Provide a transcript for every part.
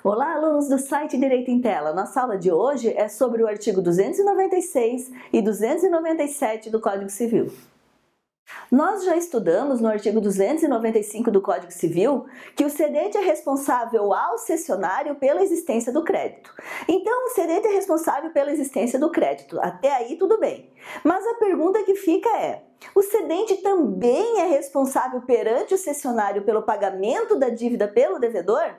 Olá, alunos do site Direito em Tela. Nossa aula de hoje é sobre o artigo 296 e 297 do Código Civil. Nós já estudamos no artigo 295 do Código Civil que o cedente é responsável ao cessionário pela existência do crédito. Então, o cedente é responsável pela existência do crédito. Até aí, tudo bem. Mas a pergunta que fica é: o cedente também é responsável perante o cessionário pelo pagamento da dívida pelo devedor?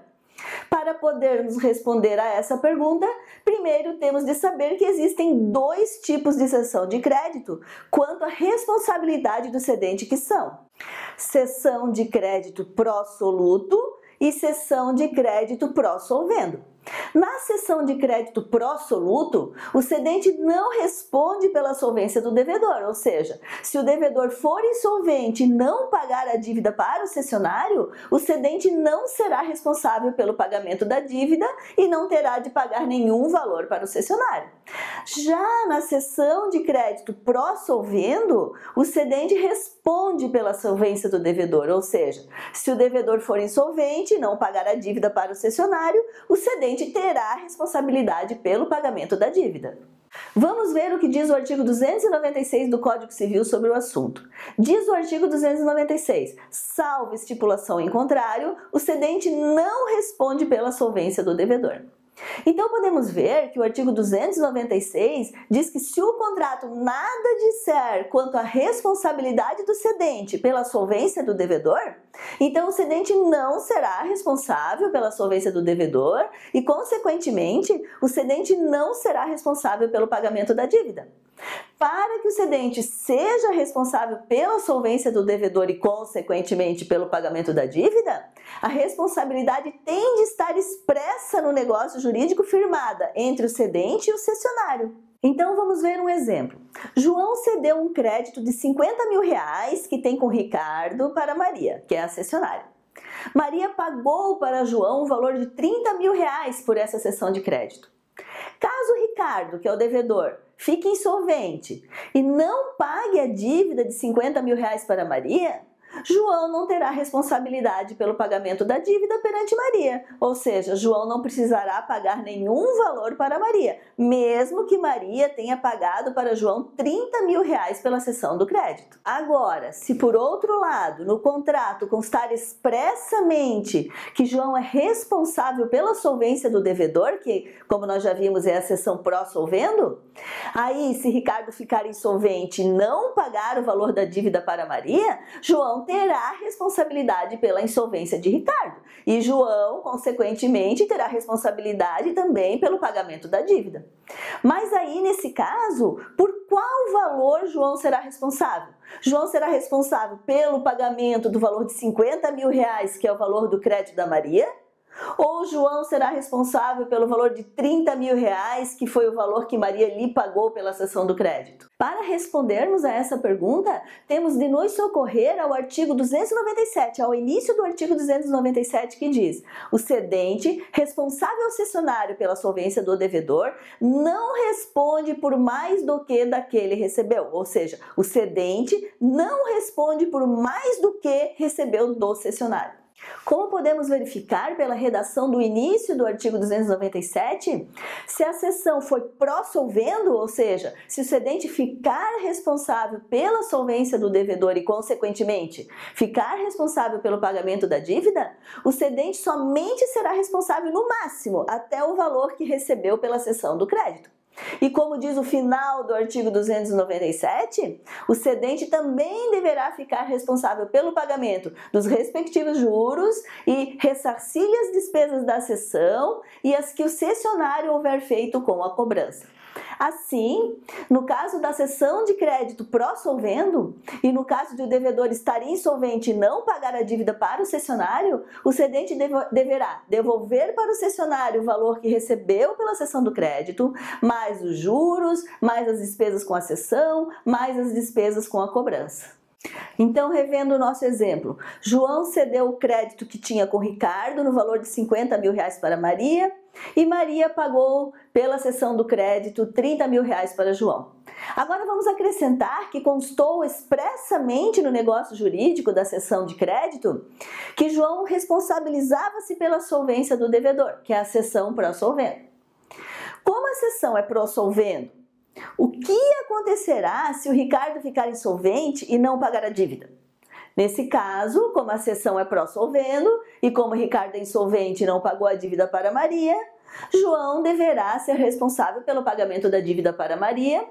Para podermos responder a essa pergunta, primeiro temos de saber que existem dois tipos de cessão de crédito quanto à responsabilidade do cedente, que são cessão de crédito pró-soluto e cessão de crédito pró-solvendo. Na cessão de crédito pró-soluto, o cedente não responde pela solvência do devedor, ou seja, se o devedor for insolvente e não pagar a dívida para o cessionário, o cedente não será responsável pelo pagamento da dívida e não terá de pagar nenhum valor para o cessionário. Já na cessão de crédito pró-solvendo, o cedente responde pela solvência do devedor, ou seja, se o devedor for insolvente e não pagar a dívida para o cessionário, o cedente terá responsabilidade pelo pagamento da dívida. Vamos ver o que diz o artigo 296 do Código Civil sobre o assunto. Diz o artigo 296, salvo estipulação em contrário, o cedente não responde pela solvência do devedor. Então podemos ver que o artigo 296 diz que se o contrato nada disser quanto à responsabilidade do cedente pela solvência do devedor, então o cedente não será responsável pela solvência do devedor e, consequentemente, o cedente não será responsável pelo pagamento da dívida. Para que o cedente seja responsável pela solvência do devedor e, consequentemente, pelo pagamento da dívida, a responsabilidade tem de estar expressa no negócio jurídico firmada entre o cedente e o cessionário. Então vamos ver um exemplo. João cedeu um crédito de 50 mil reais que tem com Ricardo para Maria, que é a cessionária. Maria pagou para João o valor de 30 mil reais por essa cessão de crédito. Caso Ricardo, que é o devedor, fique insolvente e não pague a dívida de 50 mil reais para Maria, João não terá responsabilidade pelo pagamento da dívida perante Maria, ou seja, João não precisará pagar nenhum valor para Maria, mesmo que Maria tenha pagado para João 30 mil reais pela cessão do crédito. Agora, se por outro lado, no contrato constar expressamente que João é responsável pela solvência do devedor, que, como nós já vimos, é a cessão pró-solvendo, aí, se Ricardo ficar insolvente e não pagar o valor da dívida para Maria, João terá responsabilidade pela insolvência de Ricardo. E João, consequentemente, terá responsabilidade também pelo pagamento da dívida. Mas aí, nesse caso, por qual valor João será responsável? João será responsável pelo pagamento do valor de 50 mil reais, que é o valor do crédito da Maria? Ou João será responsável pelo valor de 30 mil reais, que foi o valor que Maria lhe pagou pela cessão do crédito? Para respondermos a essa pergunta, temos de nos socorrer ao artigo 297, ao início do artigo 297, que diz: o cedente, responsável ao cessionário pela solvência do devedor, não responde por mais do que daquele recebeu. Ou seja, o cedente não responde por mais do que recebeu do cessionário. Como podemos verificar pela redação do início do artigo 297, se a cessão foi pró-solvendo, ou seja, se o cedente ficar responsável pela solvência do devedor e, consequentemente, ficar responsável pelo pagamento da dívida, o cedente somente será responsável no máximo até o valor que recebeu pela cessão do crédito. E como diz o final do artigo 297, o cedente também deverá ficar responsável pelo pagamento dos respectivos juros e ressarcir as despesas da cessão e as que o cessionário houver feito com a cobrança. Assim, no caso da cessão de crédito pró-solvendo e no caso de o devedor estar insolvente e não pagar a dívida para o cessionário, o cedente deverá devolver para o cessionário o valor que recebeu pela cessão do crédito, mais os juros, mais as despesas com a cessão, mais as despesas com a cobrança. Então, revendo o nosso exemplo, João cedeu o crédito que tinha com Ricardo no valor de 50 mil reais para Maria e Maria pagou pela cessão do crédito 30 mil reais para João. Agora vamos acrescentar que constou expressamente no negócio jurídico da cessão de crédito que João responsabilizava-se pela solvência do devedor, que é a cessão pró-solvendo. Como a cessão é pró-solvendo, o que acontecerá se o Ricardo ficar insolvente e não pagar a dívida? Nesse caso, como a cessão é pró-solvendo e como o Ricardo é insolvente e não pagou a dívida para Maria, João deverá ser responsável pelo pagamento da dívida para Maria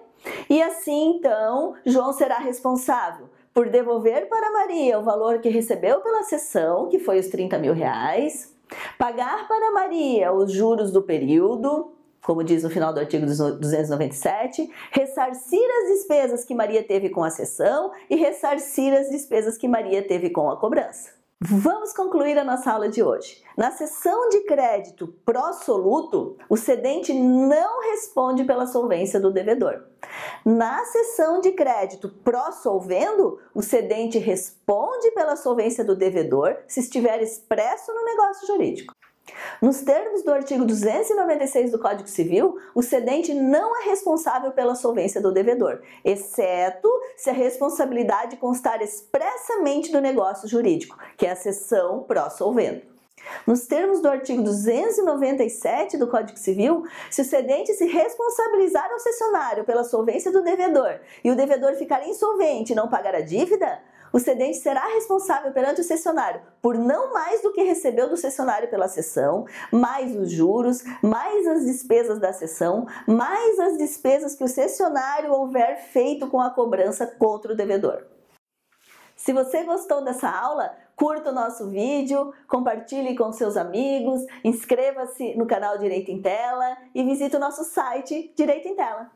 e assim, então, João será responsável por devolver para Maria o valor que recebeu pela cessão, que foi os 30 mil reais, pagar para Maria os juros do período, como diz no final do artigo 297, ressarcir as despesas que Maria teve com a cessão e ressarcir as despesas que Maria teve com a cobrança. Vamos concluir a nossa aula de hoje. Na cessão de crédito pró-soluto, o cedente não responde pela solvência do devedor. Na cessão de crédito pró-solvendo, o cedente responde pela solvência do devedor se estiver expresso no negócio jurídico. Nos termos do artigo 296 do Código Civil, o cedente não é responsável pela solvência do devedor, exceto se a responsabilidade constar expressamente no negócio jurídico, que é a cessão pró-solvendo. Nos termos do artigo 297 do Código Civil, se o cedente se responsabilizar ao cessionário pela solvência do devedor e o devedor ficar insolvente e não pagar a dívida, o cedente será responsável perante o cessionário por não mais do que recebeu do cessionário pela cessão, mais os juros, mais as despesas da cessão, mais as despesas que o cessionário houver feito com a cobrança contra o devedor. Se você gostou dessa aula, curta o nosso vídeo, compartilhe com seus amigos, inscreva-se no canal Direito em Tela e visite o nosso site Direito em Tela.